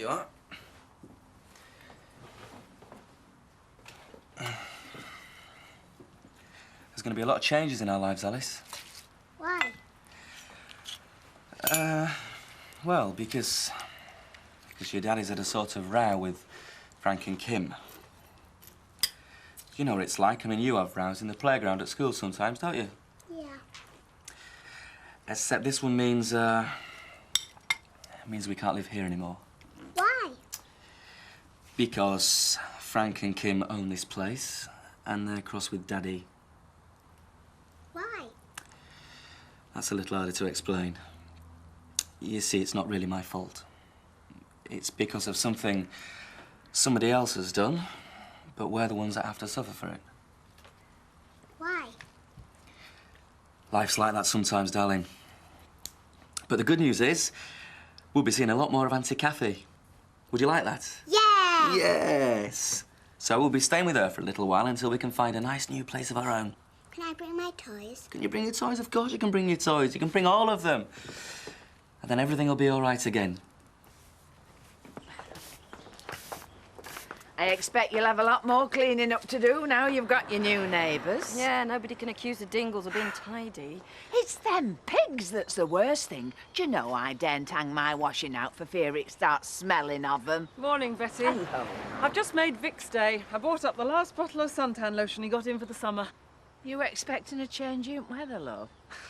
you are. There's going to be a lot of changes in our lives, Alice. Why? Well, because your daddy's had a sort of row with Frank and Kim. You know what it's like. I mean, you have rows in the playground at school sometimes, don't you? Yeah. Except this one means we can't live here anymore. Why? Because Frank and Kim own this place, and they're cross with Daddy. Why? That's a little harder to explain. You see, it's not really my fault. It's because of something somebody else has done, but we're the ones that have to suffer for it. Why? Life's like that sometimes, darling. But the good news is, we'll be seeing a lot more of Auntie Kathy. Would you like that? Yeah! Yes! So we'll be staying with her for a little while until we can find a nice new place of our own. Can I bring my toys? Can you bring your toys? Of course you can bring your toys. You can bring all of them. And then everything will be all right again. I expect you'll have a lot more cleaning up to do now you've got your new neighbours. Yeah, nobody can accuse the Dingles of being tidy. It's them pigs that's the worst thing. Do you know I daren't hang my washing out for fear it starts smelling of them? Morning, Betty. Hello. I've just made Vic's day. I bought up the last bottle of suntan lotion he got in for the summer. You were expecting a change in weather, love?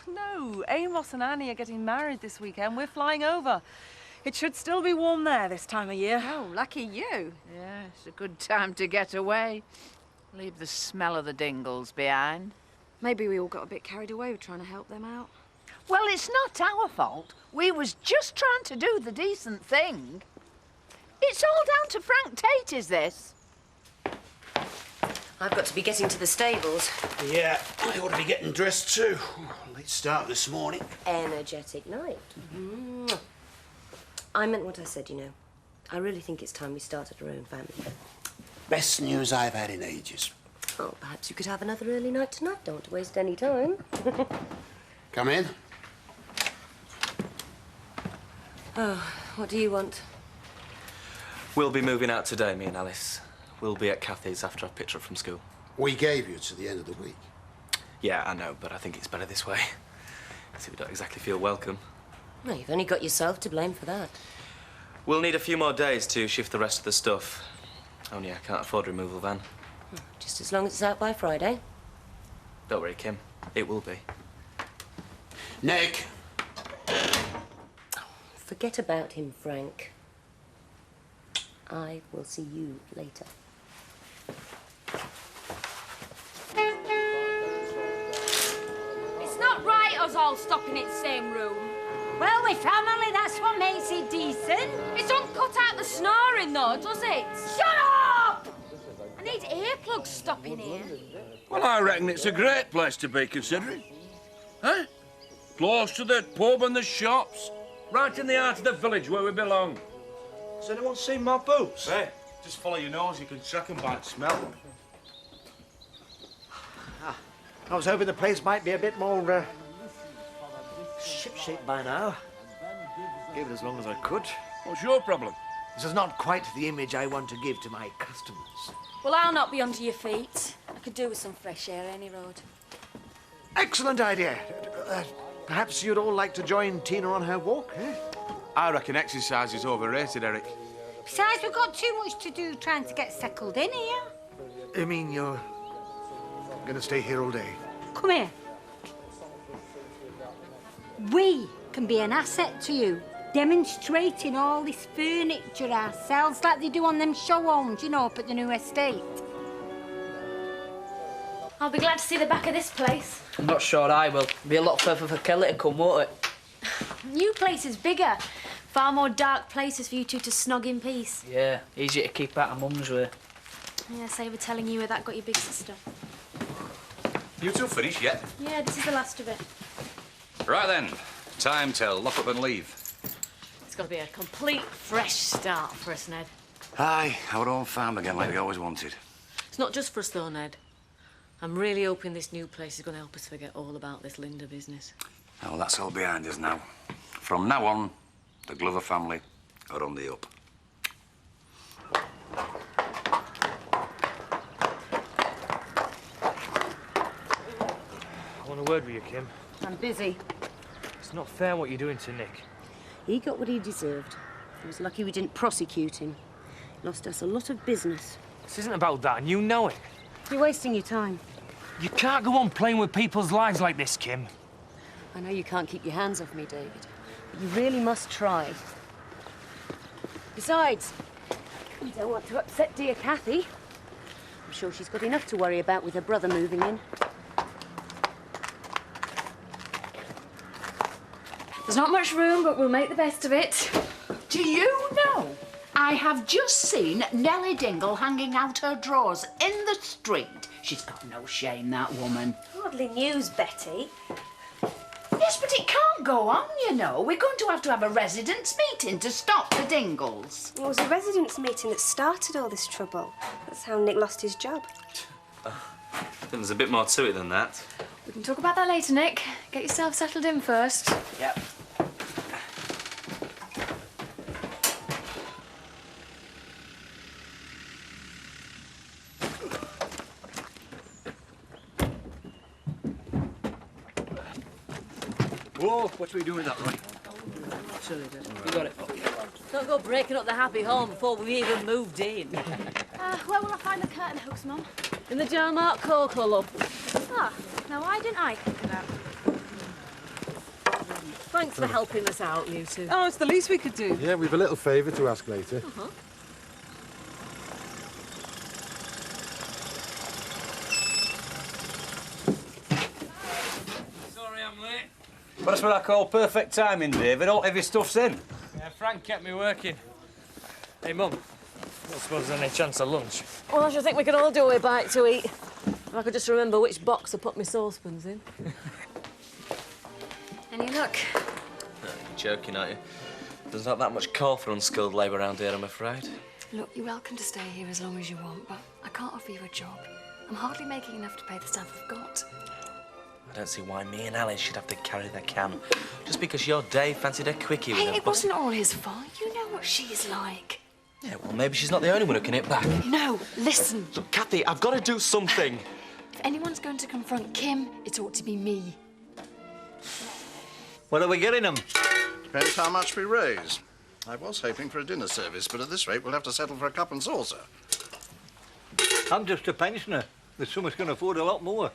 No, Amos and Annie are getting married this weekend. We're flying over. It should still be warm there this time of year. Oh, lucky you. Yeah, it's a good time to get away. Leave the smell of the Dingles behind. Maybe we all got a bit carried away with trying to help them out. Well, it's not our fault. We was just trying to do the decent thing. It's all down to Frank Tate, is this? I've got to be getting to the stables. Yeah, I ought to be getting dressed too. Late start this morning. Energetic night. I meant what I said, you know. I really think it's time we started our own family. Best news I've had in ages. Oh, perhaps you could have another early night tonight. Don't want to waste any time. Come in. Oh, what do you want? We'll be moving out today, me and Alice. We'll be at Kathy's after I've picked her up from school. We gave you to the end of the week. Yeah, I know, but I think it's better this way. See, we don't exactly feel welcome. No, you've only got yourself to blame for that. We'll need a few more days to shift the rest of the stuff. Only I can't afford a removal van. Just as long as it's out by Friday. Don't worry, Kim. It will be. Nick! Forget about him, Frank. I will see you later. It's not right us all stopping in the same room. Well, we're family, that's what makes it decent. It don't cut out the snoring, though, does it? Shut up! I need earplugs stopping here. Well, I reckon it's a great place to be, considering. Huh? Close to the pub and the shops. Right in the heart of the village where we belong. Has anyone seen my boots? Hey, just follow your nose, you can track them by the smell. I was hoping the place might be a bit more, ship-shape by now. Gave it as long as I could. What's your problem? This is not quite the image I want to give to my customers. Well, I'll not be under your feet. I could do with some fresh air any road. Excellent idea. Perhaps you'd all like to join Tina on her walk, eh? I reckon exercise is overrated, Eric. Besides, we've got too much to do trying to get settled in here. You mean you're going to stay here all day? Come here. We can be an asset to you, demonstrating all this furniture ourselves like they do on them show homes, you know, up at the new estate. I'll be glad to see the back of this place. I'm not sure I will. It'll be a lot further for Kelly to come, won't it? New place is bigger. Far more dark places for you two to snog in peace. Yeah, easier to keep out of Mum's way. Yeah, so we're telling you where that got your big sister. You two finished yet? Yeah, this is the last of it. Right then, time to lock up and leave. It's got to be a complete fresh start for us, Ned. Aye, our own farm again like we always wanted. It's not just for us, though, Ned. I'm really hoping this new place is going to help us forget all about this Linda business. Oh, that's all behind us now. From now on, the Glover family are on the up. Want a word with you, Kim? I'm busy. It's not fair what you're doing to Nick. He got what he deserved. He was lucky we didn't prosecute him. Lost us a lot of business. This isn't about that, and you know it. You're wasting your time. You can't go on playing with people's lives like this, Kim. I know you can't keep your hands off me, David, but you really must try. Besides, we don't want to upset dear Kathy. I'm sure she's got enough to worry about with her brother moving in. There's not much room, but we'll make the best of it. Do you know? I have just seen Nellie Dingle hanging out her drawers in the street. She's got no shame, that woman. Hardly news, Betty. Yes, but it can't go on, you know. We're going to have a residents' meeting to stop the Dingles. It was a residents' meeting that started all this trouble. That's how Nick lost his job. I think there's a bit more to it than that. We can talk about that later, Nick. Get yourself settled in first. Yep. Whoa, what are we doing with that, Roy? Sorry, Dad. You got it. Don't go breaking up the happy home before we've even moved in. Where will I find the curtain hooks, Mum? In the Jar Mark Cocoa Club. Ah, now why didn't I think of that? Thanks for helping us out, you two. Oh, it's the least we could do. Yeah, we've a little favour to ask later. Uh-huh. Sorry I'm late. But that's what I call perfect timing, David. All heavy stuff's in. Yeah, Frank kept me working. Hey, Mum, I don't suppose there's any chance of lunch? Well, I should think we could all do a bite to eat. If I could just remember which box to put my saucepans in. Any luck? You're joking, aren't you? There's not that much call for unskilled labour around here, I'm afraid. Look, you're welcome to stay here as long as you want, but I can't offer you a job. I'm hardly making enough to pay the staff I've got. I don't see why me and Alice should have to carry the can. Just because your Dave fancied a quickie with Hey, her it pussy. wasn't all his fault. You know what she's like. Yeah, well, maybe she's not the only one who can hit back. No, listen. Look, Kathy, I've got to do something. If anyone's going to confront Kim, it ought to be me. What are we getting them? Depends how much we raise. I was hoping for a dinner service, but at this rate, we'll have to settle for a cup and saucer. I'm just a pensioner. The summer's can afford a lot more.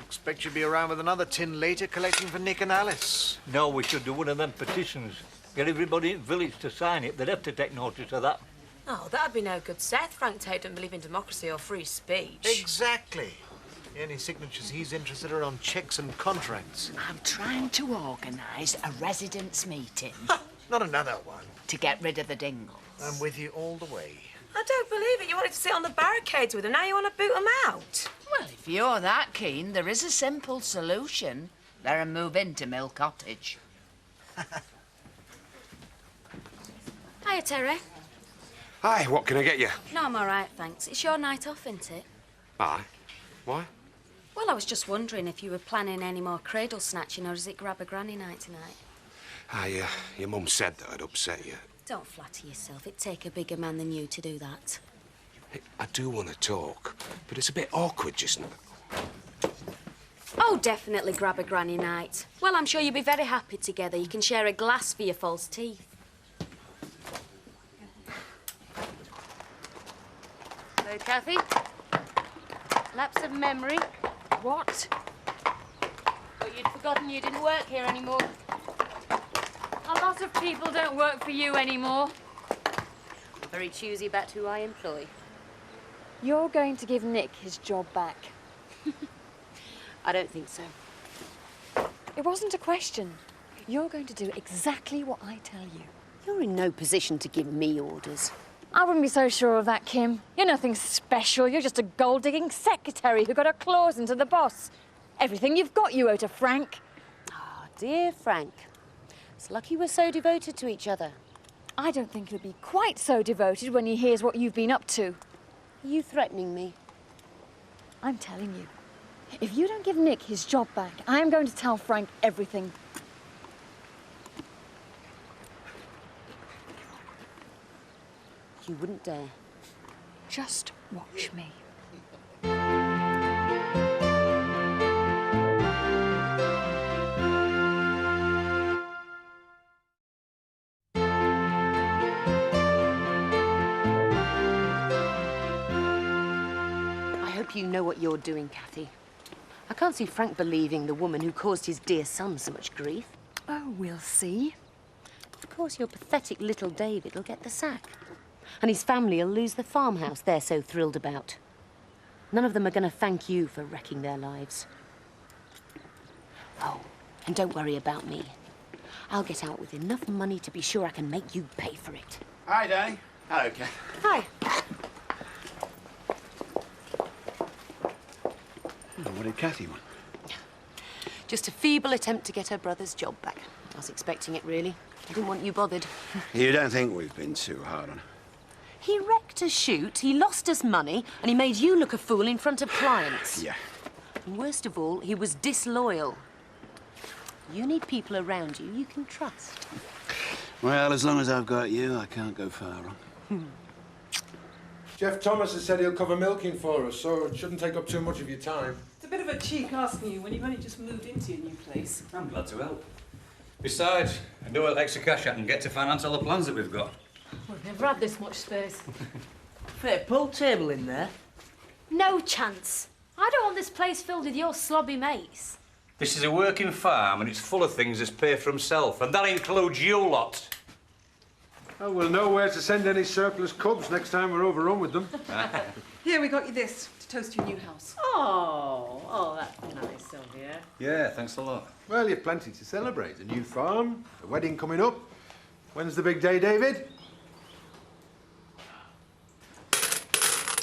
Expect you'll be around with another tin later collecting for Nick and Alice. No, we should do one of them petitions. Get everybody in the village to sign it. They'd have to take notice of that. Oh, that'd be no good, Seth. Frank Tate don't believe in democracy or free speech. Exactly. The only signatures he's interested are on checks and contracts. I'm trying to organise a residents' meeting. Not another one. To get rid of the Dingles. I'm with you all the way. I don't believe it. You wanted to sit on the barricades with them. Now you want to boot them out. Well, if you're that keen, there is a simple solution. Let them move into Mill Cottage. Hiya, Terry. Hi, what can I get you? No, I'm all right, thanks. It's your night off, isn't it? Aye. Why? Well, I was just wondering if you were planning any more cradle snatching, or is it grab a granny night tonight? Aye, your mum said that I'd upset you. Don't flatter yourself. It'd take a bigger man than you to do that. Hey, I do want to talk, but it's a bit awkward just now. Oh, definitely grab a granny night. Well, I'm sure you'll be very happy together. You can share a glass for your false teeth. Hello, Kathy. Lapse of memory. What? Oh, you'd forgotten you didn't work here anymore. A lot of people don't work for you anymore. I'm very choosy about who I employ. You're going to give Nick his job back. I don't think so. It wasn't a question. You're going to do exactly what I tell you. You're in no position to give me orders. I wouldn't be so sure of that, Kim. You're nothing special. You're just a gold-digging secretary who got her claws into the boss. Everything you've got you owe to Frank. Ah, dear Frank. It's lucky we're so devoted to each other. I don't think he'll be quite so devoted when he hears what you've been up to. Are you threatening me? I'm telling you. If you don't give Nick his job back, I am going to tell Frank everything. You wouldn't dare. Just watch me. hope you know what you're doing, Kathy. I can't see Frank believing the woman who caused his dear son so much grief. Oh, we'll see. Of course, your pathetic little David will get the sack. And his family will lose the farmhouse they're so thrilled about. None of them are going to thank you for wrecking their lives. Oh, and don't worry about me. I'll get out with enough money to be sure I can make you pay for it. Hi, Danny. Hello, Kath. Hi. What did Kathy want? Just a feeble attempt to get her brother's job back. I was expecting it, really. I didn't want you bothered. You don't think we've been too hard on her? He wrecked a shoot, he lost us money, and he made you look a fool in front of clients. Yeah. And worst of all, he was disloyal. You need people around you can trust. Well, as long as I've got you, I can't go far wrong. Jeff Thomas has said he'll cover milking for us, so it shouldn't take up too much of your time. It's a bit of a cheek asking you when you've only just moved into your new place. I'm glad to help. Besides, I do what extra cash I can get to finance all the plans that we've got. We've never had this much space. Fit a pool table in there. No chance. I don't want this place filled with your slobby mates. This is a working farm and it's full of things that's pay for himself, and that includes you lot. Oh, we'll know where to send any surplus cubs next time we're overrun with them. Here, we got you this to toast your new house. Oh, that's nice, Sylvia. Yeah, thanks a lot. Well, you've plenty to celebrate. A new farm, a wedding coming up. When's the big day, David?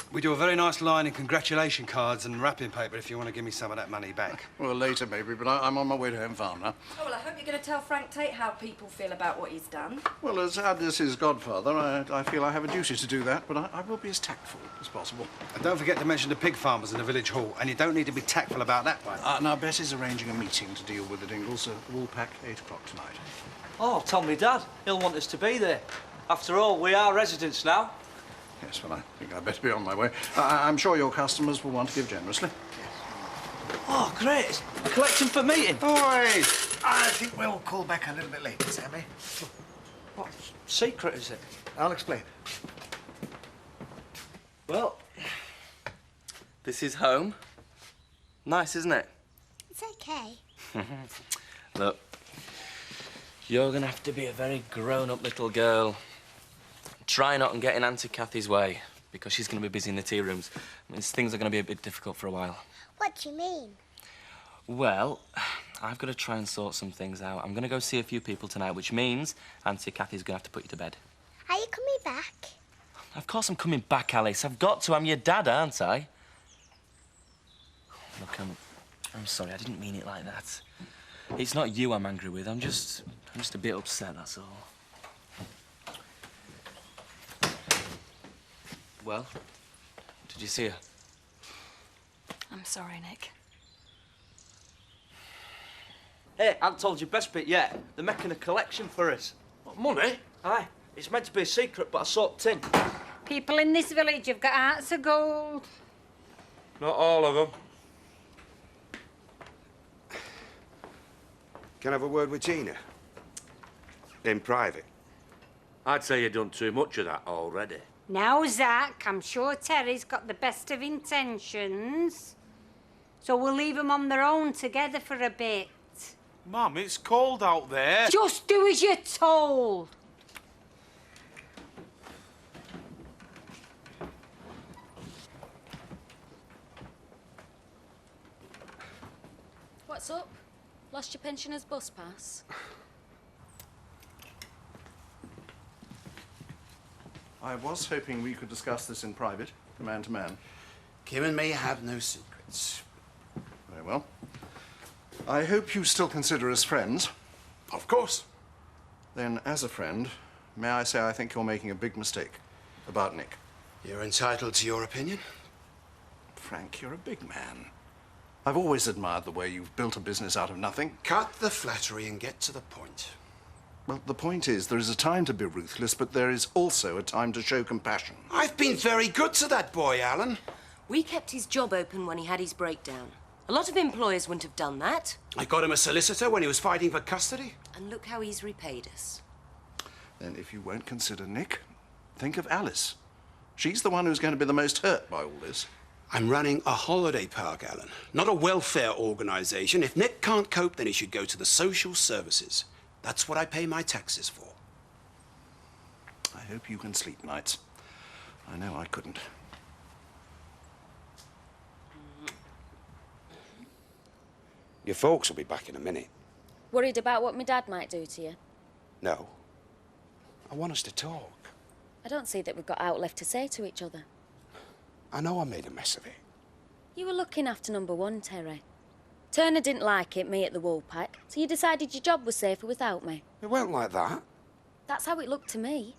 We do a very nice line in congratulation cards and wrapping paper if you want to give me some of that money back. Well, later, maybe, but I'm on my way to home farm now. Oh, well, I hope you're going to tell Frank Tate how people feel about what he's done. Well, as his godfather, I feel I have a duty to do that, but I will be as tactful as possible. And don't forget to mention the pig farmers in the village hall, and you don't need to be tactful about that one. Now, Bessie's arranging a meeting to deal with the Dingles. We'll pack 8 o'clock tonight. Oh, tell me Dad. He'll want us to be there. After all, we are residents now. Yes, well, I think I'd better be on my way. I'm sure your customers will want to give generously. Oh, great. A collection for meeting. Boys, I think we'll call back a little bit later, Sammy. What secret is it? I'll explain. Well, this is home. Nice, isn't it? It's okay. Look, you're gonna have to be a very grown-up little girl. Try not and get in Auntie Kathy's way, because she's going to be busy in the tea rooms. Things are going to be a bit difficult for a while. What do you mean? Well, I've got to try and sort some things out. I'm going to go see a few people tonight, which means Auntie Kathy's going to have to put you to bed. Are you coming back? Of course I'm coming back, Alice. I've got to. I'm your dad, aren't I? Look, I'm sorry. I didn't mean it like that. It's not you I'm angry with. I'm just a bit upset, that's all. Well, did you see her? I'm sorry, Nick. Hey, I haven't told you best bit yet. They're making a collection for us. What, money? Aye. It's meant to be a secret, but I saw it tin. People in this village have got hearts of gold. Not all of them. Can I have a word with Tina? In private. I'd say you've done too much of that already. Now, Zach, I'm sure Terry's got the best of intentions. So we'll leave them on their own together for a bit. Mum, it's cold out there. Just do as you're told. What's up? Lost your pensioner's bus pass? I was hoping we could discuss this in private, man to man. Kim and me have no secrets. Very well. I hope you still consider us friends. Of course. Then, as a friend, may I say I think you're making a big mistake about Nick. You're entitled to your opinion. Frank, you're a big man. I've always admired the way you've built a business out of nothing. Cut the flattery and get to the point. Well, the point is, there is a time to be ruthless, but there is also a time to show compassion. I've been very good to that boy, Alan. We kept his job open when he had his breakdown. A lot of employers wouldn't have done that. I got him a solicitor when he was fighting for custody. And look how he's repaid us. Then if you won't consider Nick, think of Alice. She's the one who's going to be the most hurt by all this. I'm running a holiday park, Alan, not a welfare organisation. If Nick can't cope, then he should go to the social services. That's what I pay my taxes for. I hope you can sleep nights. I know I couldn't. Your folks will be back in a minute. Worried about what my dad might do to you? No. I want us to talk. I don't see that we've got out left to say to each other. I know I made a mess of it. You were looking after number one, Terry. Turner didn't like it, me at the Woolpack, so you decided your job was safer without me. It weren't like that. That's how it looked to me.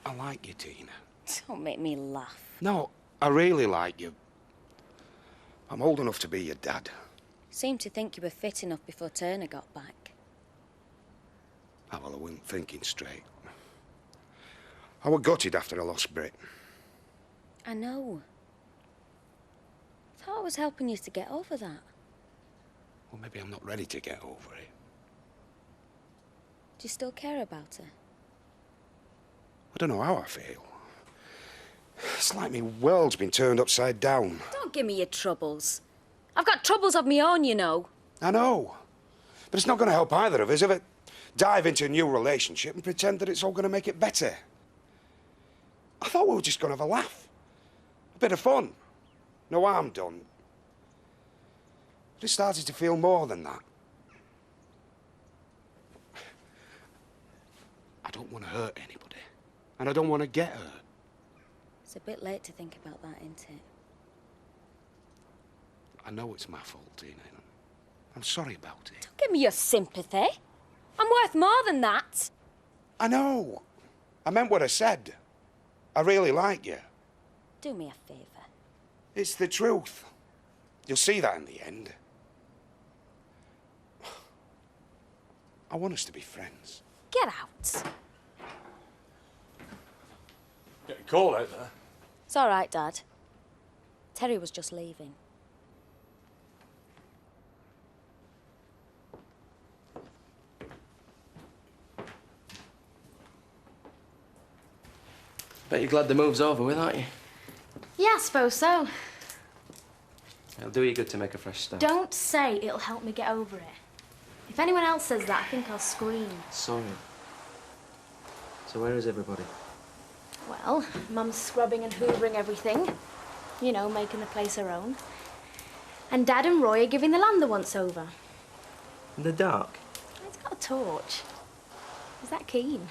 I like you, Tina. Don't make me laugh. No, I really like you. I'm old enough to be your dad. Seemed to think you were fit enough before Turner got back. Oh, well, I wasn't thinking straight. I was gutted after I lost Brit. I know. I thought I was helping you to get over that. Well, maybe I'm not ready to get over it. Do you still care about her? I don't know how I feel. It's like my world's been turned upside down. Don't give me your troubles. I've got troubles of my own, you know. I know. But it's not going to help either of us if I dive into a new relationship and pretend that it's all going to make it better. I thought we were just going to have a laugh. A bit of fun. No harm done. But it started to feel more than that. I don't want to hurt anybody. And I don't want to get hurt. It's a bit late to think about that, isn't it? I know it's my fault, Tina. I'm sorry about it. Don't give me your sympathy. I'm worth more than that. I know. I meant what I said. I really like you. Do me a favour. It's the truth. You'll see that in the end. I want us to be friends. Get out. Getting cold out there. It's all right, Dad. Terry was just leaving. Bet you're glad the move's over with, aren't you? Yeah, I suppose so. It'll do you good to make a fresh start. Don't say it'll help me get over it. If anyone else says that, I think I'll scream. Sorry. So where is everybody? Well, Mum's scrubbing and hoovering everything. You know, making the place her own. And Dad and Roy are giving the land the once-over. In the dark? He's got a torch. He's that keen.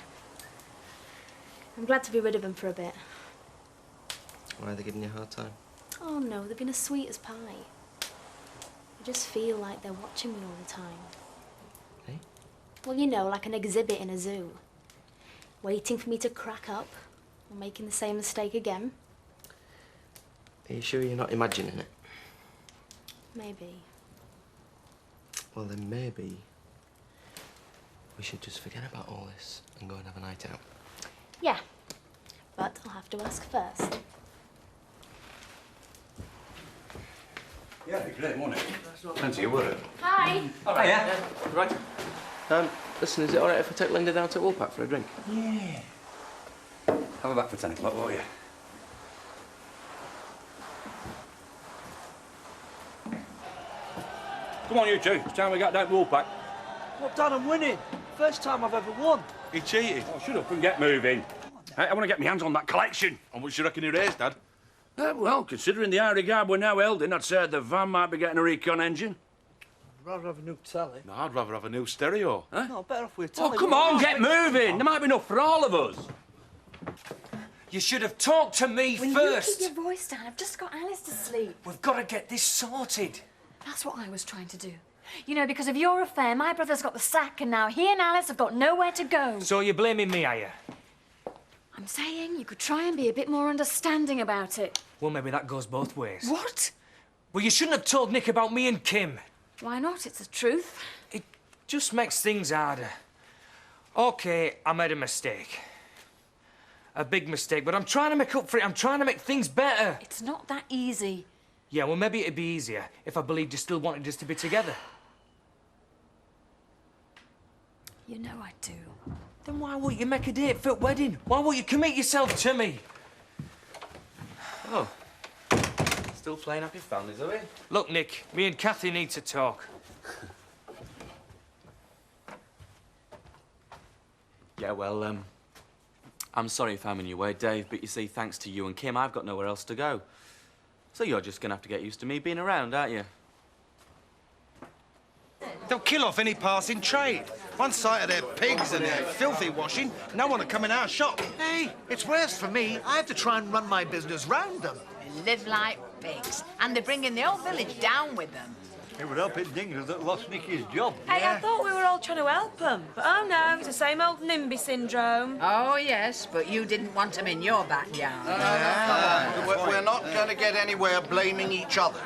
I'm glad to be rid of him for a bit. Why are they giving you a hard time? Oh, no, they've been as sweet as pie. I just feel like they're watching me all the time. Hey? Well, you know, like an exhibit in a zoo. Waiting for me to crack up or making the same mistake again. Are you sure you're not imagining it? Maybe. Well, then maybe we should just forget about all this and go and have a night out. Yeah, but I'll have to ask first. Yeah, it'd be great, wouldn't it? Plenty of work. Hi. All right, yeah. Right. Listen, is it all right if I take Linda down to Woolpack for a drink? Yeah. Have her back for 10 o'clock, won't you? Come on, you two. It's time we got down to Woolpack. Well, Dad, I'm winning. First time I've ever won. He cheated. Oh, shut up and get moving. I want to get my hands on that collection. How much do you reckon he raised, Dad? Well, considering the high regard we're now held in, I'd say the van might be getting a recon engine. I'd rather have a new telly. No, I'd rather have a new stereo. Huh? No, better off with a Oh, telly. come on, get moving. There might be enough for all of us. You should have talked to me Will first. you keep your voice down? I've just got Alice to sleep. We've got to get this sorted. That's what I was trying to do. You know, because of your affair, my brother's got the sack, and now he and Alice have got nowhere to go. So you're blaming me, are you? I'm saying you could try and be a bit more understanding about it. Well, maybe that goes both ways. What? Well, you shouldn't have told Nick about me and Kim. Why not? It's the truth. It just makes things harder. OK, I made a mistake. A big mistake, but I'm trying to make up for it. I'm trying to make things better. It's not that easy. Yeah, well, maybe it'd be easier if I believed you still wanted us to be together. You know I do. Then why won't you make a date for a wedding? Why won't you commit yourself to me? Oh. Still playing happy families, are we? Look, Nick, me and Kathy need to talk. Yeah, well, I'm sorry if I'm in your way, Dave, but you see, thanks to you and Kim, I've got nowhere else to go. So you're just gonna have to get used to me being around, aren't you? They'll kill off any passing trade. Once sight of their pigs and their filthy washing, no one will come in our shop. Hey, it's worse for me. I have to try and run my business round them. They live like pigs, and they're bringing the whole village down with them. It would help it Dingle that lost Nicky's job. Hey, I thought we were all trying to help them. But oh no, it's the same old NIMBY syndrome. Oh, yes, but you didn't want them in your backyard. We're not going to get anywhere blaming each other.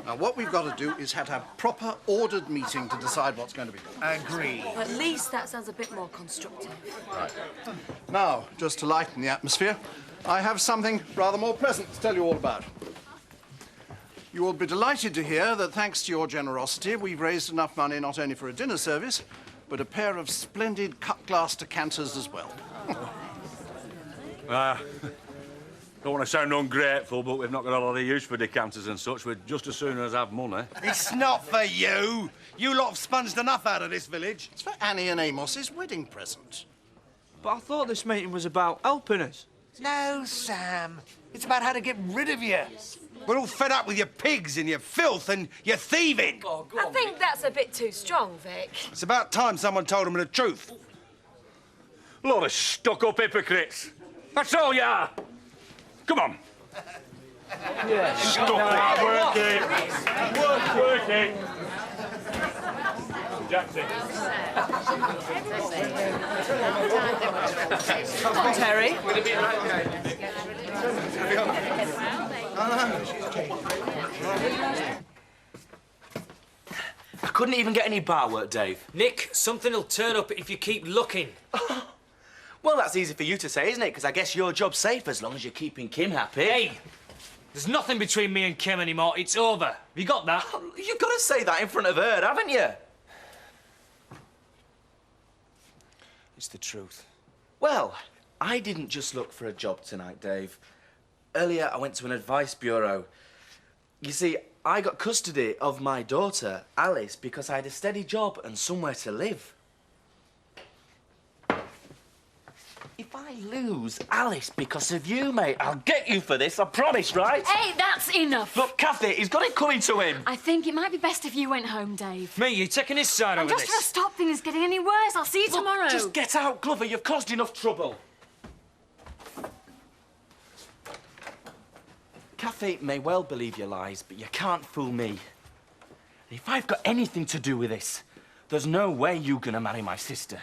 Now, what we've got to do is have a proper, ordered meeting to decide what's going to be done. Agreed. At least that sounds a bit more constructive. Right. Now, just to lighten the atmosphere, I have something rather more pleasant to tell you all about. You will be delighted to hear that, thanks to your generosity, we've raised enough money not only for a dinner service, but a pair of splendid cut-glass decanters as well. Don't want to sound ungrateful, but we've not got a lot of use for decanters and such. We'd just as soon as have money. It's not for you. You lot have sponged enough out of this village. It's for Annie and Amos's wedding present. But I thought this meeting was about helping us. No, Sam. It's about how to get rid of you. We're all fed up with your pigs and your filth and your thieving. I think that's a bit too strong, Vic. It's about time someone told them the truth. Lot of stuck-up hypocrites. That's all you are. Come on. Yeah. Stuck-up. Work it. Work it. Jackson. Terry. I couldn't even get any bar work, Dave. Nick, something will turn up if you keep looking. Well, that's easy for you to say, isn't it? Because I guess your job's safe as long as you're keeping Kim happy. Hey, there's nothing between me and Kim anymore. It's over. Have you got that? You've got to say that in front of her, haven't you? It's the truth. Well, I didn't just look for a job tonight, Dave. Earlier, I went to an advice bureau. You see, I got custody of my daughter, Alice, because I had a steady job and somewhere to live. If I lose Alice because of you, mate, I'll get you for this, I promise, right? Hey, that's enough. Look, Kathy, he's got it coming to him. I think it might be best if you went home, Dave. Me, you taking his side I'm over just this? trying to stop things getting any worse. I'll see you tomorrow. Just get out, Glover. You've caused enough trouble. Kathy may well believe your lies, but you can't fool me. If I've got anything to do with this, there's no way you're gonna marry my sister.